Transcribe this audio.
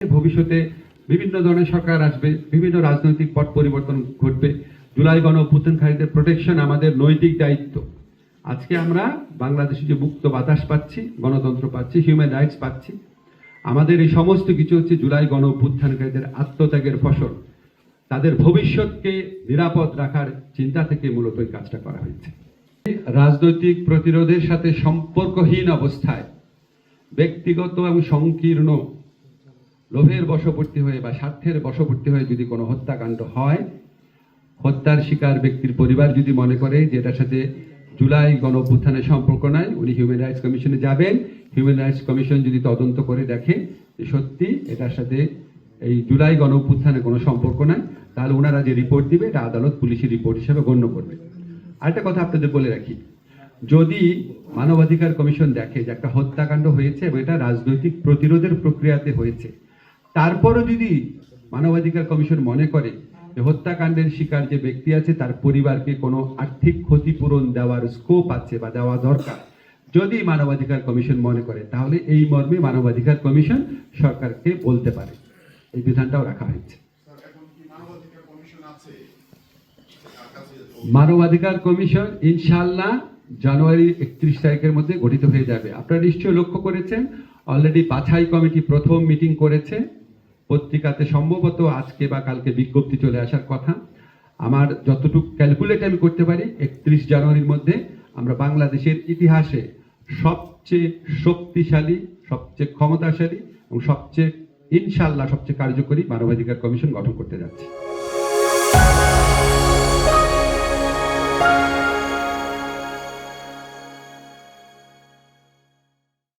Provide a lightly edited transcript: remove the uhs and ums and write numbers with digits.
ভবিষ্যতে বিভিন্ন ধরনের সরকার আসবে, বিভিন্ন রাজনৈতিক পট পরিবর্তন ঘটবে। জুলাই গণ অভ্যুত্থানকারীদের প্রোটেকশন আমাদের নৈতিক দায়িত্ব। আজকে আমরা বাংলাদেশে যে মুক্ত বাতাস পাচ্ছি, গণতন্ত্র পাচ্ছি, হিউম্যান রাইটস পাচ্ছি, আমাদের এই সমস্ত কিছু হচ্ছে জুলাই গণ অভ্যুত্থানকারীদের আত্মত্যাগের ফসল। তাদের ভবিষ্যৎকে নিরাপদ রাখার চিন্তা থেকে মূলত এই কাজটা করা হয়েছে। রাজনৈতিক প্রতিরোধের সাথে সম্পর্কহীন অবস্থায় ব্যক্তিগত এবং সংকীর্ণ লোভের বশবর্তী হয়ে বা স্বার্থের বশবর্তী হয়ে যদি কোনো হত্যাকাণ্ড হয়, হত্যার শিকার ব্যক্তির পরিবার যদি মনে করে যে এটার সাথে জুলাই গণ অভ্যুত্থানের সম্পর্ক নাই, উনি হিউম্যান রাইটস কমিশনে যাবেন। হিউম্যান রাইটস কমিশন যদি তদন্ত করে দেখে যে সত্যি এটার সাথে এই জুলাই গণ অভ্যুত্থানের কোনো সম্পর্ক নাই, তাহলে ওনারা যে রিপোর্ট দিবে এটা আদালত পুলিশি রিপোর্ট হিসেবে গণ্য করবে। আরেকটা কথা আপনাদের বলে রাখি, যদি মানবাধিকার কমিশন দেখে যে একটা হত্যাকাণ্ড হয়েছে এবং এটা রাজনৈতিক প্রতিরোধের প্রক্রিয়াতে হয়েছে, তারপরও যদি মানবাধিকার কমিশন মনে করে যে হত্যাকাণ্ডের শিকার যে ব্যক্তি আছে তার পরিবারকে কোনো আর্থিক ক্ষতিপূরণ দেওয়ার স্কোপ আছে বা দেওয়া দরকার, যদি মানবাধিকার কমিশন মনে করে, তাহলে এই মর্মে মানবাধিকার কমিশন সরকারকে বলতে পারে। এই বিধানটাও রাখা হয়েছে। মানবাধিকার কমিশন ইনশাআল্লাহ জানুয়ারি 31 তারিখের মধ্যে গঠিত হয়ে যাবে। আপনারা নিশ্চয়ই লক্ষ্য করেছেন, অলরেডি বাছাই কমিটি প্রথম মিটিং করেছে। পত্রিকাতে সম্ভবত আজকে বা কালকে বিজ্ঞপ্তি চলে আসার কথা। আমার যতটুকু ক্যালকুলেট আমি করতে পারি, 31 জানুয়ারির মধ্যে আমরা বাংলাদেশের ইতিহাসে সবচেয়ে শক্তিশালী, সবচেয়ে ক্ষমতাশালী এবং সবচেয়ে ইনশাআল্লাহ সবচেয়ে কার্যকরী মানবাধিকার কমিশন গঠন করতে যাচ্ছি।